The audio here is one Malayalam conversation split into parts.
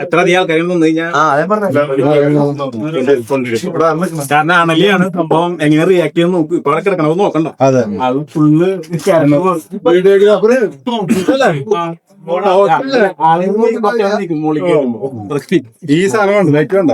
എത്ര അധികം ആൾക്കാർ വന്നു കഴിഞ്ഞാൽ കാരണം അണലിയാണ് സംഭവം. എങ്ങനെ റിയാക്ട് ചെയ്യാൻ നോക്കും. ഇപ്പൊ അവിടെ കിടക്കണത് നോക്കണ്ട. അത് ഫുള്ള് ഈ സാധനം ലൈറ്റ് വേണ്ട.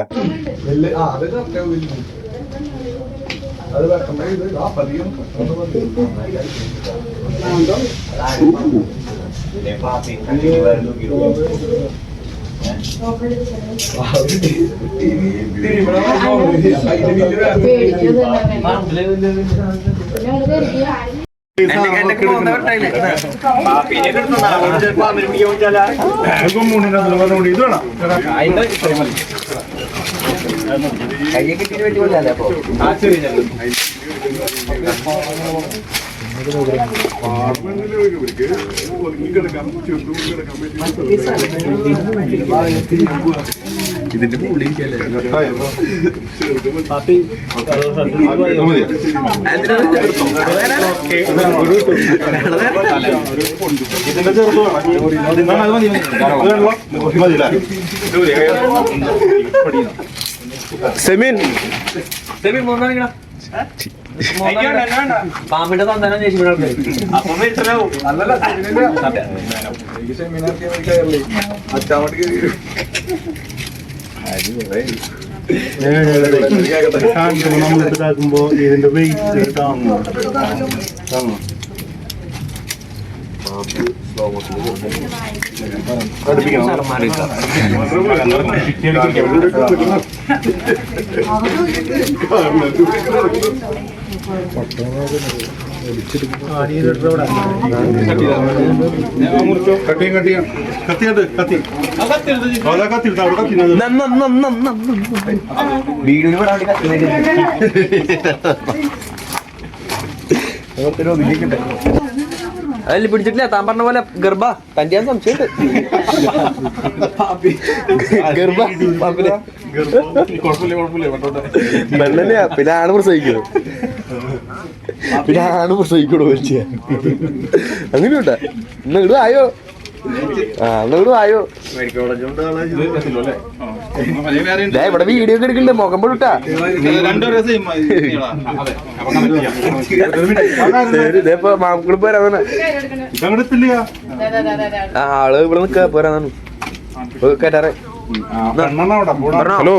ഇതിന്റെ പുള്ളി സെമീൻ പാമ്പിന്റെ തന്താനം നമ്മളിതാക്കുമ്പോ ഇതിന്റെ വെയിറ്റ് താങ്ങും. വീടിന് അതിൽ പിടിച്ചിട്ടില്ല. താൻ പറഞ്ഞ പോലെ ഗർഭ തന്റെ സംശയമുണ്ട്. ഗർഭ പെണ്ണന്നെയാ. പിന്നെ ആണ് പ്രസവിക്കണോ? പിന്നെ ആണ് പ്രസവിക്കണോ? അങ്ങനെ ഉണ്ടാ ഇങ്ങോട്ട് ആയോ? അങ്ങോട്ട് ആയോ? ഇവിടെ വീഡിയോ ഒക്കെ എടുക്കണ്ടേ? മുഖം പോട്ടാ ഇതേപ്പോ മാമക്കള് പോരാന്നാണ്. ആള് ഇവിടെ നിക്കാ പോരാന്നാണ്. കേട്ടാറേ ഹലോ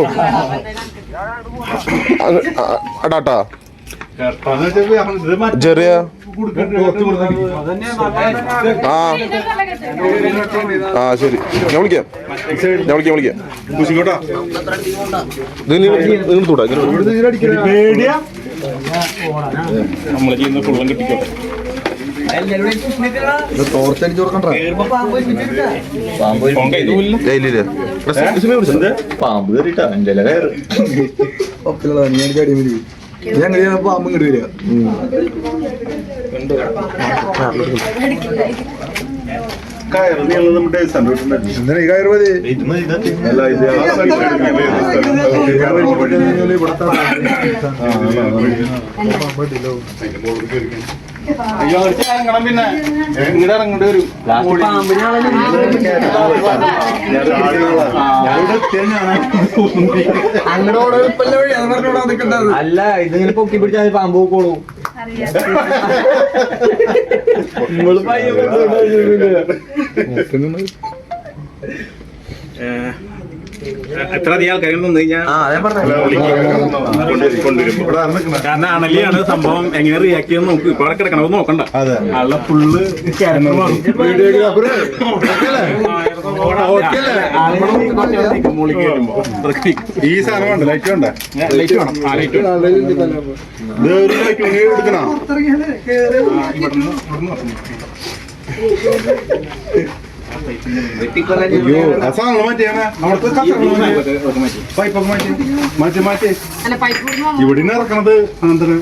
അടാട്ടാ ചെറിയ ശരി. ഞാൻ വിളിക്കാം. തൂടാ നമ്മള് ചെയ്യുന്ന ഫുള്ളും കിട്ടിക്കോട്ടെ. ടോർച്ചടിച്ചു കൊടുക്കണ്ട. പാമ്പ് കയറിട്ടാ എന്റെ കയറ് ഞങ്ങൾ പാമ്പും കിട്ടി വരിക. പിന്നെ ഇങ്ങോട്ട് ഇറങ്ങേണ്ടി വരും. അല്ല ഇതിങ്ങനെ പൊക്കി പിടിച്ചാൽ പാമ്പ് പോക്കോളൂ. എത്ര അധികം ആൾക്കാർ വന്നു കഴിഞ്ഞാൽ കാരണം അണലിയാണ് സംഭവം. എങ്ങനെ റിയാക്ട് ചെയ്യാൻ നോക്കും. ഇപ്പൊ അവിടെ കിടക്കണത് നോക്കണ്ട. ആളുടെ ഫുള്ള് ഈ സാധനം വേണ്ട. ലൈറ്റ് വേണ്ട. ലൈറ്റ് വേണം. എടുക്കണോ? ഇവിടെ ഇറക്കണത് സാധനത്തിന്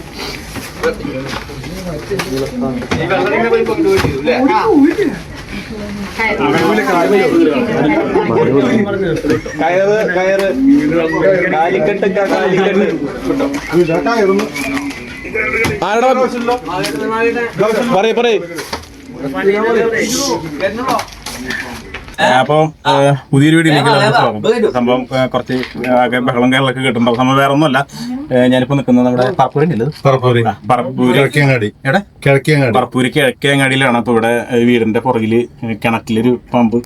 കയറ് കയറ് കാലിക്കെട്ട് കാലിക്കെട്ട് കയറുന്നു. പറയേ പറയേ അപ്പൊ പുതിയൊരു വീഡിയോയിലേക്ക് സ്വാഗതം. സംഭവം കുറച്ച് ആകെ ബഹളം കേരളമൊക്കെ കിട്ടുന്നുണ്ടാവും. സംഭവം വേറെ ഒന്നുമല്ല, ഞാനിപ്പോ നിൽക്കുന്നത് നമ്മുടെ പറപ്പൂര് കിഴക്കേങ്ങാടിയിലാണ്. അപ്പൊ ഇവിടെ വീടിന്റെ പുറകില് കിണറ്റിലൊരു പമ്പ്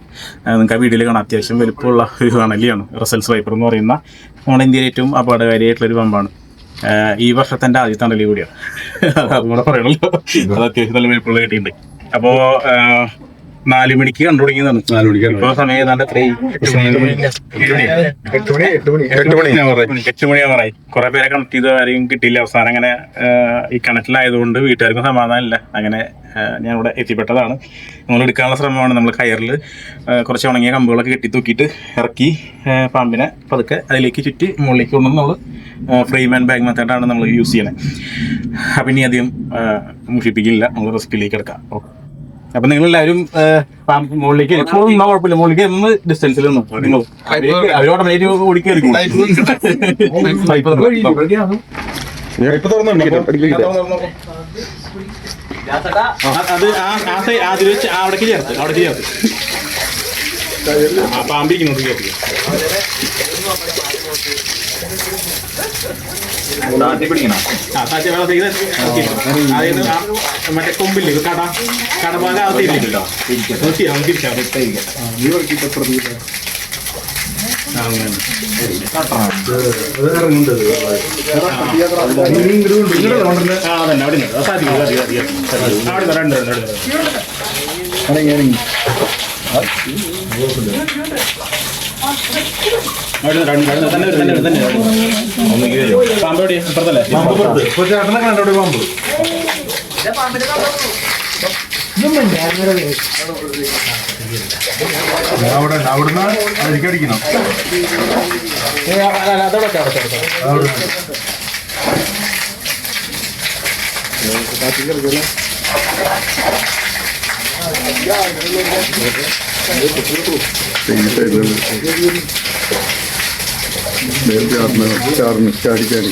നിങ്ങൾക്ക് ആ വീഡിയോയിൽ കാണാം. അത്യാവശ്യം വലുപ്പമുള്ള ഒരു അണലിയാണ്. റസൽസ് വൈപ്പർ എന്ന് പറയുന്ന നമ്മുടെ ഇന്ത്യയിലെ ഏറ്റവും അപകടകാരിയായിട്ടുള്ളൊരു പമ്പാണ്. ഈ വർഷത്തെ ആദ്യത്തെ അണലി കൂടിയാണ്. അതുകൂടെ പറയണല്ലോ. അത് അത്യാവശ്യം നല്ല വലുപ്പമുള്ള കിട്ടിയിട്ടുണ്ട്. അപ്പോ 4 മണിക്ക് കണ്ടു തുടങ്ങിയതാണ്. 4 മണിക്ക് ഇപ്പൊ സമയം ഏതാണ്ട് 8 മണിയാവാറായി. കുറെ പേരെ കണക്ട് ചെയ്ത് ആരെയും കിട്ടിയില്ല. അവസാനം അങ്ങനെ ഈ കിണറ്റിലായതുകൊണ്ട് വീട്ടുകാർക്കും സമാധാനമില്ല. അങ്ങനെ ഞാൻ ഇവിടെ എത്തിപ്പെട്ടതാണ്. നമ്മൾ എടുക്കാനുള്ള ശ്രമമാണ്. നമ്മൾ കയറിൽ കുറച്ച് ഉണങ്ങിയ കമ്പുകളൊക്കെ കെട്ടി തൂക്കിയിട്ട് ഇറക്കി പാമ്പിനെ പതുക്കെ അതിലേക്ക് ചുറ്റി മുകളിലേക്ക് കൊണ്ടുവന്ന് നമ്മൾ ഫ്രെയിം ആൻഡ് ബാഗ് മെത്തേഡാണ് നമ്മൾ യൂസ് ചെയ്യുന്നത്. അപ്പം ഇനി അധികം മുഷിപ്പിക്കില്ല, നമ്മൾ റെസിപ്പിയിലേക്ക് എടുക്കാം. അപ്പൊ നിങ്ങൾ എല്ലാവരും മുകളിലേക്ക് കുഴപ്പമില്ല, മുകളിലേക്ക് ഒന്ന് ഡിസ്റ്റൻസിൽ നിന്നു നിങ്ങൾ അവരോട് ഓടിക്കായിരിക്കും. അത് അവിടേക്ക് ചേർത്ത് പാമ്പിരിക്കുന്നുണ്ട് ചേർത്ത് മറ്റേ കൊമ്പില്ലേ കടഭാഗം അകത്തിരിക്കില്ലോ. പാമ്പോടി അപ്പുറത്തല്ലേ? ചേട്ടനെ കണ്ടോടി പാമ്പ് അവിടുന്ന് അതിലേക്ക് അടിക്കണം. ചാടിക്കാടി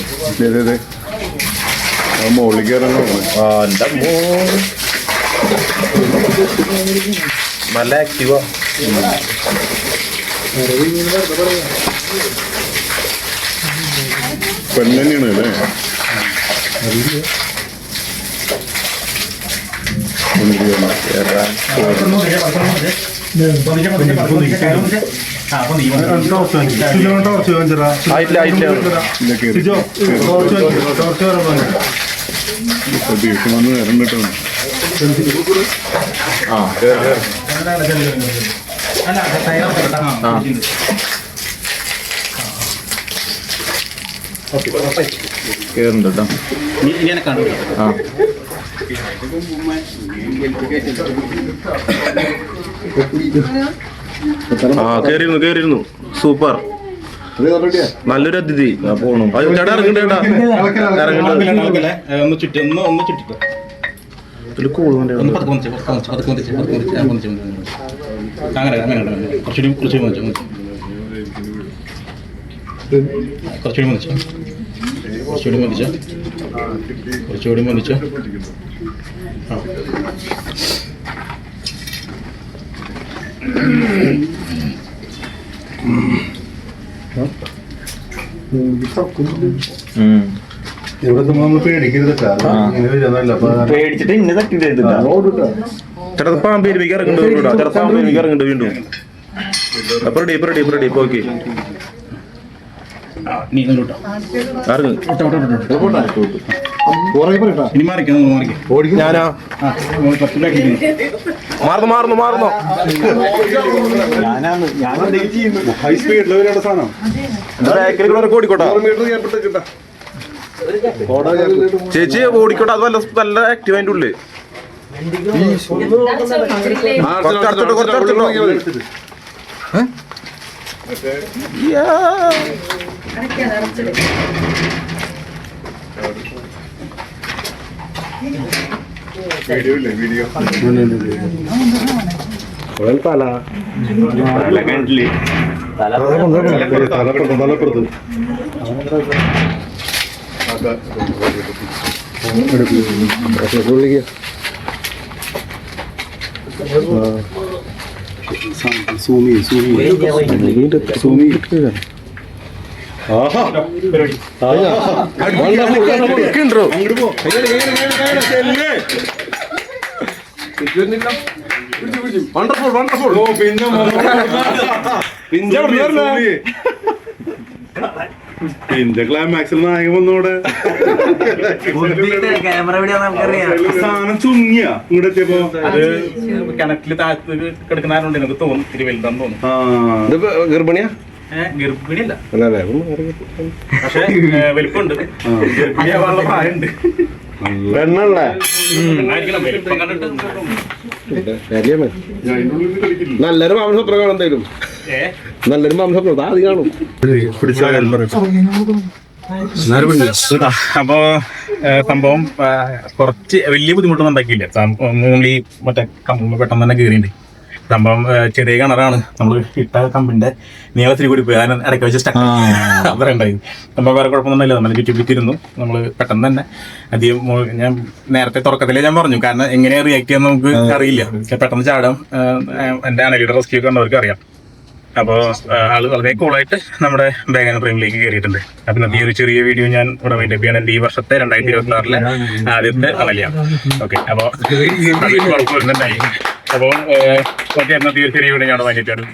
മോളിൽ കയറാൻ നല്ല ആക്റ്റീവാ. പെണ്ണെന്നെയാണ് അല്ലേ? വന്ന് വരണ്ടിട്ടോ. കേറുന്നുണ്ട് കേട്ടോ. കേറിയിരുന്നു. സൂപ്പർ, നല്ലൊരു അതിഥി. പോണു ഒന്ന് ചുറ്റി ഒന്ന് ചുറ്റിട്ടോ. കുറച്ചുകൂടി മതിച്ചോ. പേടിച്ചിട്ട് ഇന്നെ തട്ടിട്ടാ പാമ്പ് എനിക്ക് ഇറങ്ങുന്നുണ്ട് വീണ്ടും. അപ്പൊ റെഡി ഓക്കെ. ഞാനാ മാറുന്നു. ഹൈ സ്പീഡിൽ സാധനം ഓടിക്കോട്ടെ ചേച്ചി, ഓടിക്കോട്ടെ. അത് നല്ല ആക്റ്റീവ് അതിന്റെ ഉള്ളിൽ. വീഡിയോ തലപ്പെടുത്ത് സൂമി ആഹാ അങ്ങോട്ട് പോ വണ്ടർഫുൾ വണ്ടർഫുൾ ഓ പിന്നെ പിന്നെ ക്ലൈമാക്സിൽ നായകൻ വന്നോടെ സാധനം ചുങ്ങിയ ഇങ്ങോട്ട് എത്തിയപ്പോ അത് കിണറ്റില് താഴത്ത് കിടക്കുന്നതുകൊണ്ട് എനിക്ക് തോന്നും ഇത്തിരി വലുതാന്ന് തോന്നും. ഇതിപ്പോ ഗർഭിണിയാ ഗർഭിണിയല്ല, അല്ലേ പക്ഷെ വലിപ്പമുണ്ട്. ഗർഭിണിയാവാനുള്ള പ്രായമുണ്ട്. വെണ്ണല്ലേ എന്നായിരിക്കണം വലിപ്പം കണ്ടിട്ട്. നല്ലൊരു മാംസപ്രം കാണും എന്തായാലും. നല്ലൊരു മാംസപ്രം അത് കാണും. അപ്പോ സംഭവം കുറച്ച് വലിയ ബുദ്ധിമുട്ടൊന്നും ഉണ്ടാക്കിയില്ല. ഓൺലി മറ്റേ കമ്പ് പെട്ടെന്ന് തന്നെ കയറിയിട്ടുണ്ട്. സംഭവം ചെറിയ കിണറാണ്. നമ്മൾ ഇട്ട കമ്പിന്റെ നീളത്തിൽ കൂടി പോയി അതിന് ഇടയ്ക്ക് വെച്ച് സ്റ്റക്ക് അത്ര ഉണ്ടായി. സംഭവം വേറെ കുഴപ്പമൊന്നുമില്ല. നമ്മൾ ചുറ്റിപ്പിറ്റിരുന്നു. നമ്മൾ പെട്ടെന്ന് തന്നെ അധികം ഞാൻ നേരത്തെ തുടക്കത്തിലേ ഞാൻ പറഞ്ഞു, കാരണം എങ്ങനെ റിയാക്ട് ചെയ്യാൻ നമുക്ക് അറിയില്ല. പെട്ടെന്ന് ചാടാം. എൻ്റെ അനലിയുടെ റെസ്ക്യൂ കണ്ടവർക്ക് അറിയാം. അപ്പോൾ ആള് വളരെ കൂളായിട്ട് നമ്മുടെ ബാഗാന ഫ്രെയിമിലേക്ക് കയറിയിട്ടുണ്ട്. അപ്പം ഇന്നത്തെ ഈ ഒരു ചെറിയ വീഡിയോ ഞാൻ ഇവിടെ വൈൻഡപ്പ് ചെയ്യണം. എൻ്റെ ഈ വർഷത്തെ 2026 ആദ്യത്തെ അനലിയാണ്. ഓക്കെ, അപ്പോൾ വരുന്നുണ്ടായി. അപ്പോൾ ഓക്കെ, ഇന്നത്തെ ഈ ഒരു ചെറിയ വീഡിയോ ഞാൻ വൈൻഡപ്പ് ചെയ്യണം.